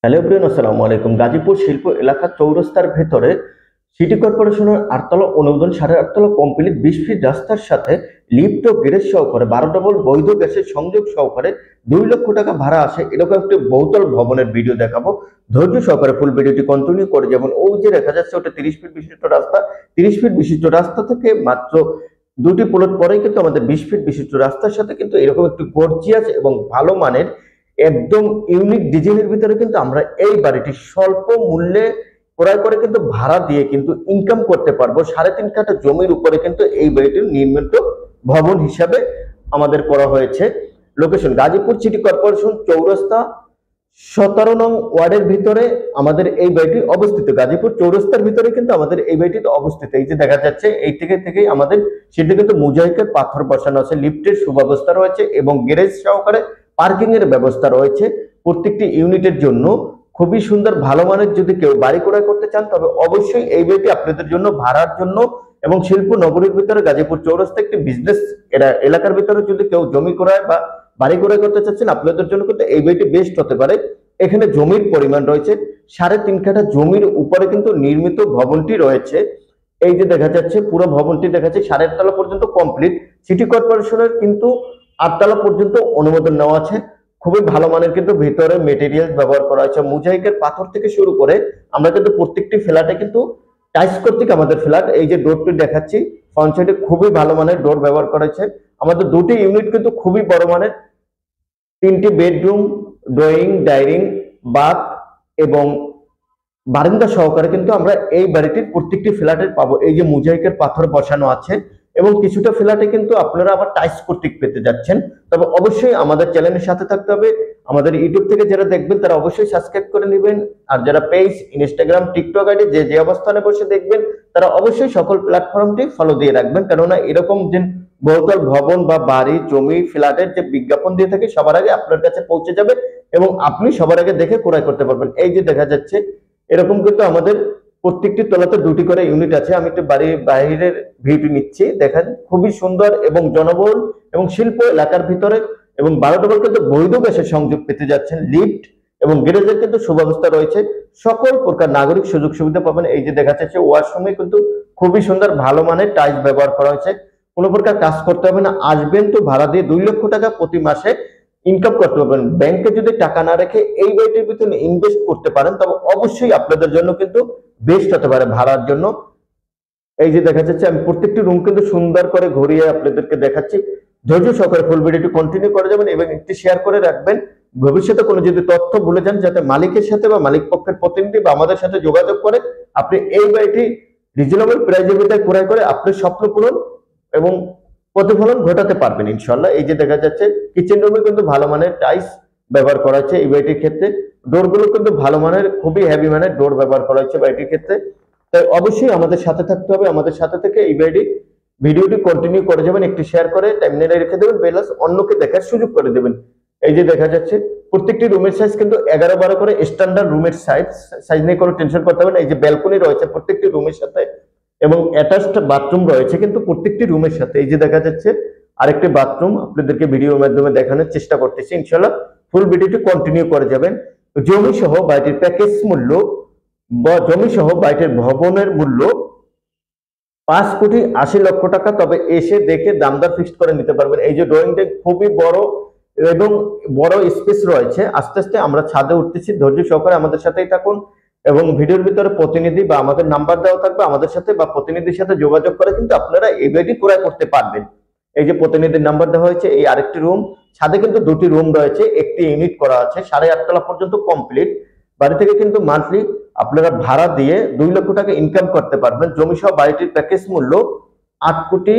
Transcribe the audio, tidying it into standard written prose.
Hello everyone, আসসালামু আলাইকুম। গাজীপুর শিল্প এলাকা চৌরাস্তার ভেতরে সিটি কর্পোরেশনের 8তলা অনুমোদন 8.5 তলা কমপ্লিট 20 ফিট রাস্তার সাথে লিফট ও গ্যারেজ সহকারে 12 ডবল বৈধ গ্যাসের সংযোগ সহকারে 2 লক্ষ টাকা ভাড়া আসে এরকম একটি বহুতল ভবনের ভিডিও দেখাবো। ধৈর্য সহকারে ফুল ভিডিওটি কন্টিনিউ করে যেমন ওই যে দেখা যাচ্ছে ওটা 30 ফিট বিশিষ্ট রাস্তা। 30 ফিট বিশিষ্ট রাস্তা থেকে মাত্র দুটি প্লট পরেই কিন্তু আমাদের 20 ফিট বিশিষ্ট রাস্তার সাথে কিন্তু এরকম একটি গর্জিয়াস এবং ভালো মানের একদম ইউনিক ডিজাইনের ভিতরে কিন্তু আমরা এই বাড়িটি স্বল্প মূল্যে ক্রয় করে কিন্তু ভাড়া দিয়ে কিন্তু ইনকাম করতে পারবো। 3.5 কাঠা জমির উপরে কিন্তু এই বাড়িটির নির্মিত ভবন হিসাবে আমাদের করা হয়েছে। লোকেশন গাজীপুর সিটি কর্পোরেশন চৌরাস্তা 17 নং ওয়ার্ডের ভিতরে আমাদের এই বাড়িটি অবস্থিত। গাজীপুর চৌরাস্তার ভিতরে কিন্তু আমাদের এই বাড়িটি অবস্থিত। এই যে দেখা যাচ্ছে এই থেকেই আমাদের সেটা কিন্তু মোজাইকের পাথর বসানো আছে, লিফটের সুব্যবস্থা রয়েছে এবং গ্যারেজ সহকারে পার্কিং এর ব্যবস্থা রয়েছে প্রত্যেকটি ইউনিটের জন্য। খুবই সুন্দর ভালো মানের যদি কেউ বাড়ি ক্রয় করতে চান তবে অবশ্যই এই বাড়িটি আপনাদের জন্য ভাড়ার জন্য এবং শিল্প নগরীর ভিতরে গাজীপুর চৌরাস্তা একটি বিজনেস এলাকার ভিতরে যদি কেউ জমি ক্রয় বা বাড়ি ক্রয় করতে চাচ্ছেন আপনাদের জন্য কিন্তু এই বাড়িটি বেস্ট হতে পারে। এখানে জমির পরিমাণ রয়েছে 3.5 কাঠা জমির উপরে কিন্তু নির্মিত ভবনটি রয়েছে। এই যে দেখা যাচ্ছে পুরো ভবনটি দেখা যাচ্ছে 8.5 তলা পর্যন্ত কমপ্লিট। সিটি কর্পোরেশনের কিন্তু 8 তলা পর্যন্ত অনুমোদন নেওয়া আছে। খুবই ভালো মানের কিন্তু ভিতরে মেটেরিয়াল ব্যবহার করা হয়েছে, মোজাইকের পাথর থেকে শুরু করে আমরা কিন্তু প্রত্যেকটি ফ্ল্যাটে কিন্তু টাইলস কর্তৃক আমাদের ফ্ল্যাট। এই যে ডোরটি দেখাচ্ছি ফ্রন্ট সাইডে খুবই ভালো মানের ডোর ব্যবহার করা হয়েছে। আমাদের দুটি ইউনিট কিন্তু খুবই বড় মানের, 3টি বেডরুম, ড্রয়িং, ডাইনিং, বাথ এবং বারান্দা সহকারে কিন্তু আমরা এই বাড়িটির প্রত্যেকটি ফ্ল্যাটে পাবো। এই যে মোজাইকের পাথর বসানো আছে এবং কিছুটা ফ্ল্যাটে কিন্তু আপনারা আবার টাইলস কর্তৃক পেতে যাচ্ছেন। তবে অবশ্যই আমাদের চ্যানেলের সাথে থাকতে হবে। আমাদের ইউটিউব থেকে যারা দেখবেন তারা অবশ্যই সাবস্ক্রাইব করে নেবেন, আর যারা পেজ, ইনস্টাগ্রাম, টিকটক আইডি যে অবস্থানে বসে দেখবেন তারা অবশ্যই সকল প্ল্যাটফর্মটি ফলো দিয়ে রাখবেন, কেননা এরকম যে বহুতল ভবন বা বাড়ি, জমি, ফ্ল্যাটের যে বিজ্ঞাপন দিয়ে থাকে সবার আগে আপনার কাছে পৌঁছে যাবে এবং আপনি সবার আগে দেখে ক্রয় করতে পারবেন। এই যে দেখা যাচ্ছে এরকম কিন্তু আমাদের প্রত্যেকটি তলাতে 2টি করে ইউনিট আছে। আমি একটু বাড়ির বাইরের ভিউটি নিচ্ছি, দেখেন খুবই সুন্দর এবং জনবহুল এবং শিল্প এলাকার ভিতরে এবং 12 ডবল কিন্তু বৈধ গ্যাসের সংযোগ পেতে যাচ্ছেন। লিফট এবং গ্যারেজের কিন্তু সুব্যবস্থা রয়েছে, সকল প্রকার নাগরিক সুযোগ সুবিধা পাবেন। এই যে দেখা যাচ্ছে ওয়াশরুমে কিন্তু খুবই সুন্দর ভালো মানের টাইলস ব্যবহার করা হয়েছে। কোনো প্রকার কাজ করতে হবে না, আসবেন তো ভাড়া দিয়ে 2 লক্ষ টাকা প্রতি মাসে ইনকাম করতে পারবেন। ব্যাংকে যদি টাকা না রেখে এই বাড়িটির ভিতরে ইনভেস্ট করতে পারেন তবে অবশ্যই আপনাদের জন্য কিন্তু বেস্ট হতে পারে ভাড়ার জন্য। এই যে দেখা যাচ্ছে আমি প্রত্যেকটি রুম কিন্তু সুন্দর করে ঘুরিয়ে আপনাদেরকে দেখাচ্ছি। ধৈর্য সহকারে ফুল ভিডিওটি কন্টিনিউ করে যাবেন এবং একটি শেয়ার করে রাখবেন। ভবিষ্যতে কোনো যদি তথ্য ভুলে যান যাতে মালিকের সাথে বা মালিক পক্ষের প্রতিনিধি বা আমাদের সাথে যোগাযোগ করে আপনি এই বাড়িটি রিজনেবল প্রাইসের ভিতরে ক্রয় করে আপনার স্বপ্ন পূরণ এবং প্রতিফলন ঘটাতে পারবেন ইনশাল্লাহ। এই যে দেখা যাচ্ছে কিচেন রুমে কিন্তু ভালো মানের টাইলস ব্যবহার করা হয়েছে এই বাড়িটির ক্ষেত্রে। ডোরগুলো কিন্তু ভালো মানের, খুবই হেভি মানের ডোর ব্যবহার করা হয়েছে বাড়িটির ক্ষেত্রে। তাই অবশ্যই আমাদের সাথে থাকতে হবে। আমাদের সাথে থেকে এই ভিডিওটি কন্টিনিউ করে যাবেন, একটি শেয়ার করে টাইমলাইনে রেখে দেবেন, প্লাস অন্যকে দেখার সুযোগ করে দেবেন। এই যে দেখা যাচ্ছে প্রত্যেকটি রুমের সাইজ কিন্তু 11-12 করে স্ট্যান্ডার্ড রুমের সাইজ নিয়ে কোনো টেনশন করতে হবে না। এই যে ব্যালকনি রয়েছে প্রত্যেকটি রুমের সাথে এবং অ্যাটাচড বাথরুম রয়েছে কিন্তু প্রত্যেকটি রুমের সাথে। এই যে দেখা যাচ্ছে আরেকটি বাথরুম আপনাদেরকে ভিডিওর মাধ্যমে দেখানোর চেষ্টা করতেছি, ইনশাআল্লাহ ফুল ভিডিওটি কন্টিনিউ করে যাবেন। জমি সহ বাড়িটির প্যাকেজ মূল্য বা জমি সহ বাড়িটির ভবনের মূল্য 5,80,00,000 টাকা। তবে এসে দেখে দামদার ফিক্সড করে নিতে পারবেন। এই যে ড্রয়িংটা খুবই বড় এবং বড় স্পেস রয়েছে। আস্তে আস্তে আমরা ছাদে উঠতেছি, ধৈর্য সহকারে আমাদের সাথেই থাকুন এবং ভিডিওর ভিতরে প্রতিনিধি বা আমাদের নাম্বার দেওয়া থাকবে, আমাদের সাথে বা প্রতিনিধির সাথে যোগাযোগ করে কিন্তু আপনারা এই বাড়িটি ক্রয় করতে পারবেন। এই যে প্রতিনিধির নাম্বার দেওয়া হয়েছে। এই আরেকটি রুম, ছাদে কিন্তু 2টি রুম রয়েছে, একটি ইউনিট করা আছে, 8.5 তলা পর্যন্ত কমপ্লিট। বাড়ি থেকে কিন্তু মান্থলি আপনারা ভাড়া দিয়ে 2 লক্ষ টাকা ইনকাম করতে পারবেন। জমি সহ বাড়িটির প্যাকেজ মূল্য 8,00,00,000